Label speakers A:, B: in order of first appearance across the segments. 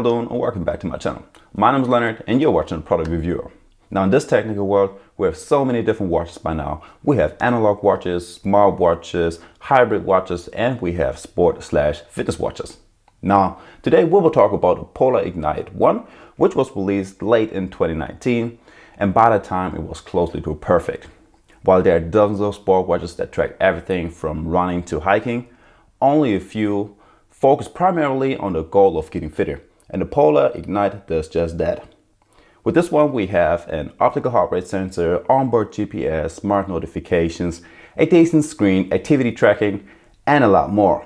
A: Doing and welcome back to my channel. My name is Leonard and you're watching Product Reviewer. Now in this technical world, we have so many different watches by now. We have analog watches, smart watches, hybrid watches, and we have sport/fitness watches. Now today we will talk about the Polar Ignite 1, which was released late in 2019, and by the time it was closely to perfect. While there are dozens of sport watches that track everything from running to hiking, only a few focus primarily on the goal of getting fitter. And the Polar Ignite does just that. With this one we have an optical heart rate sensor, onboard GPS, smart notifications, a decent screen, activity tracking, and a lot more.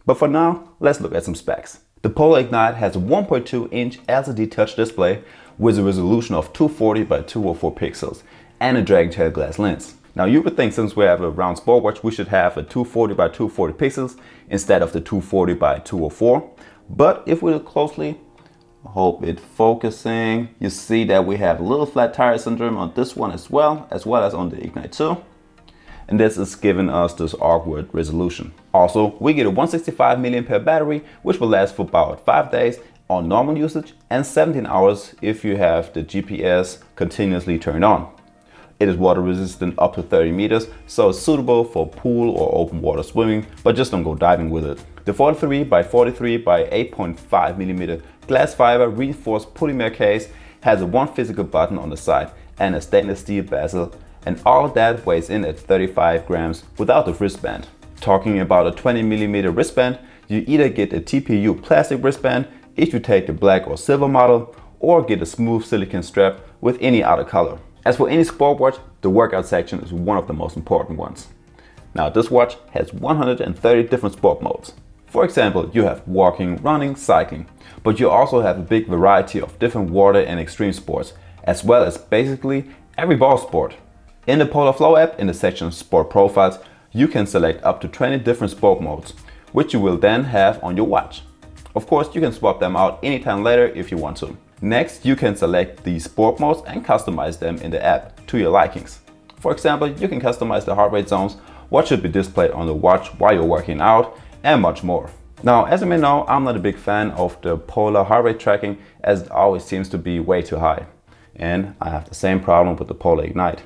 A: But for now, let's look at some specs. The Polar Ignite has a 1.2-inch LCD touch display with a resolution of 240 by 204 pixels and a Dragon Tail glass lens. Now you would think since we have a round sport watch we should have a 240 by 240 pixels instead of the 240 by 204. But if we look closely, I hope it's focusing, you see that we have a little flat tire syndrome on this one as well as on the Ignite 2. And this is giving us this awkward resolution. Also, we get a 165 mAh battery, which will last for about 5 days on normal usage and 17 hours if you have the GPS continuously turned on. It is water resistant up to 30 meters, so it's suitable for pool or open water swimming, but just don't go diving with it. The 43 by 43 by 8.5 millimeter glass fiber reinforced polymer case has a one physical button on the side and a stainless steel bezel, and all that weighs in at 35 grams without the wristband. Talking about a 20 millimeter wristband, you either get a TPU plastic wristband if you take the black or silver model, or get a smooth silicone strap with any other color. As for any sport watch, the workout section is one of the most important ones. Now this watch has 130 different sport modes. For example, you have walking, running, cycling, but you also have a big variety of different water and extreme sports, as well as basically every ball sport. In the Polar Flow app, in the section Sport Profiles, you can select up to 20 different sport modes, which you will then have on your watch. Of course, you can swap them out anytime later if you want to. Next, you can select these sport modes and customize them in the app to your likings. For example, you can customize the heart rate zones, what should be displayed on the watch while you're working out, and much more. Now, as you may know, I'm not a big fan of the Polar heart rate tracking, as it always seems to be way too high. And I have the same problem with the Polar Ignite.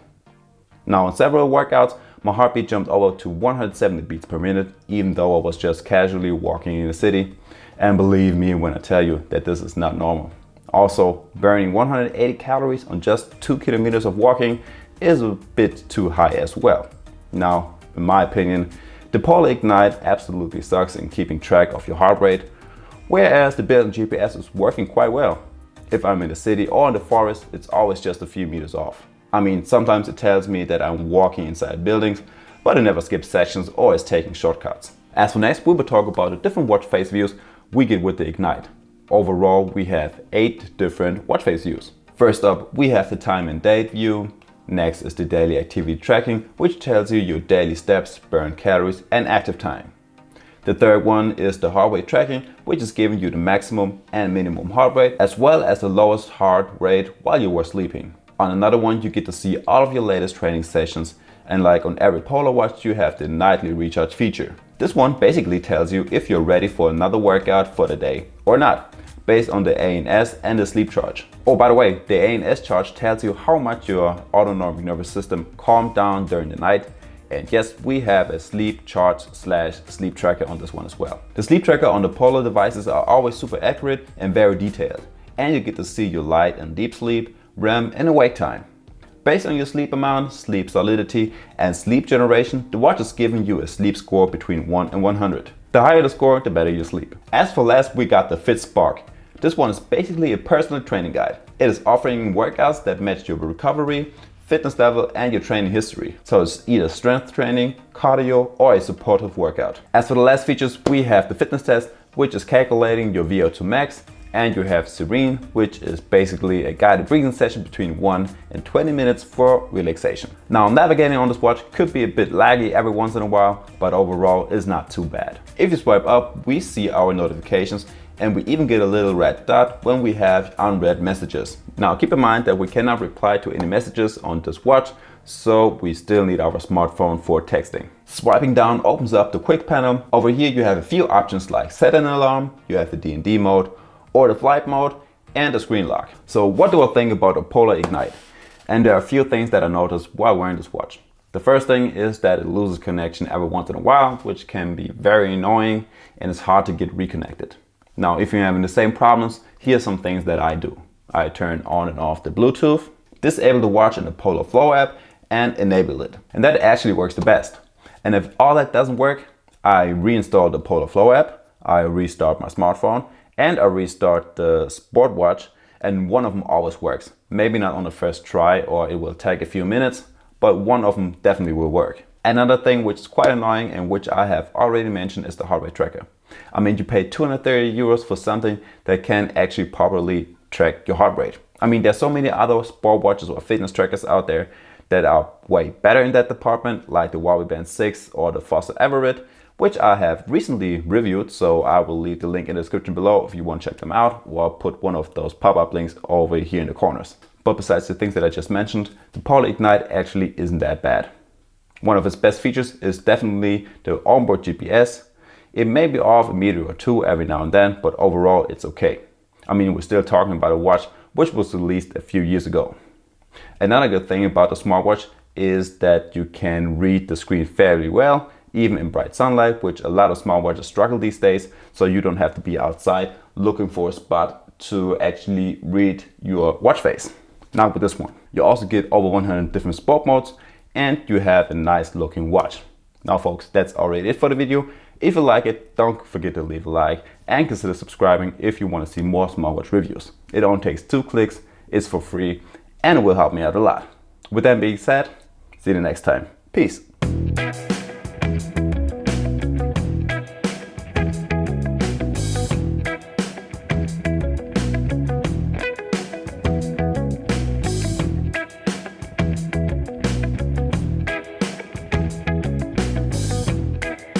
A: Now, in several workouts, my heartbeat jumped over to 170 beats per minute, even though I was just casually walking in the city. And believe me when I tell you that this is not normal. Also, burning 180 calories on just 2 kilometers of walking is a bit too high as well. Now, in my opinion, the Polar Ignite absolutely sucks in keeping track of your heart rate, whereas the built-in GPS is working quite well. If I'm in the city or in the forest, it's always just a few meters off. I mean, sometimes it tells me that I'm walking inside buildings, but it never skips sections or is taking shortcuts. As for next, we will talk about the different watch face views we get with the Ignite. Overall, we have 8 different watch face views. First up, we have the time and date view. Next is the daily activity tracking, which tells you your daily steps, burned calories, and active time. The third one is the heart rate tracking, which is giving you the maximum and minimum heart rate, as well as the lowest heart rate while you were sleeping. On another one, you get to see all of your latest training sessions, and like on every Polar watch, you have the nightly recharge feature. This one basically tells you if you're ready for another workout for the day or not, based on the ANS and the sleep charge. Oh, by the way, the ANS charge tells you how much your autonomic nervous system calmed down during the night. And yes, we have a sleep charge / sleep tracker on this one as well. The sleep tracker on the Polar devices are always super accurate and very detailed. And you get to see your light and deep sleep, REM, and awake time. Based on your sleep amount, sleep solidity, and sleep generation, the watch is giving you a sleep score between 1 and 100. The higher the score, the better you sleep. As for last, we got the Fit Spark. This one is basically a personal training guide. It is offering workouts that match your recovery, fitness level, and your training history. So it's either strength training, cardio, or a supportive workout. As for the last features, we have the fitness test, which is calculating your VO2 max, and you have Serene, which is basically a guided breathing session between 1 and 20 minutes for relaxation. Now, navigating on this watch could be a bit laggy every once in a while, but overall it's not too bad. If you swipe up, we see our notifications, and we even get a little red dot when we have unread messages. Now keep in mind that we cannot reply to any messages on this watch, so we still need our smartphone for texting. Swiping down opens up the quick panel. Over here you have a few options like set an alarm, you have the D&D mode, or the flight mode, and the screen lock. So what do I think about the Polar Ignite? And there are a few things that I noticed while wearing this watch. The first thing is that it loses connection every once in a while, which can be very annoying and it's hard to get reconnected. Now, if you're having the same problems, here's some things that I do. I turn on and off the Bluetooth, disable the watch in the Polar Flow app, and enable it. And that actually works the best. And if all that doesn't work, I reinstall the Polar Flow app, I restart my smartphone, and I restart the Sport watch, and one of them always works. Maybe not on the first try, or it will take a few minutes, but one of them definitely will work. Another thing which is quite annoying and which I have already mentioned is the heart rate tracker. I mean, you pay 230 euros for something that can actually properly track your heart rate. I mean, there's so many other sport watches or fitness trackers out there that are way better in that department, like the Huawei Band 6 or the Fossil Everett, which I have recently reviewed, so I will leave the link in the description below if you want to check them out, or I'll put one of those pop-up links over here in the corners. But besides the things that I just mentioned, the Polar Ignite actually isn't that bad. One of its best features is definitely the onboard GPS. It may be off a meter or two every now and then, but overall it's okay. I mean, we're still talking about a watch which was released a few years ago. Another good thing about the smartwatch is that you can read the screen fairly well, even in bright sunlight, which a lot of smartwatches struggle these days, so you don't have to be outside looking for a spot to actually read your watch face. Now with this one, you also get over 100 different sport modes and you have a nice looking watch. Now folks, that's already it for the video. If you like it, don't forget to leave a like and consider subscribing if you want to see more smartwatch reviews. It only takes 2 clicks, it's for free, and it will help me out a lot. With that being said, see you the next time. Peace.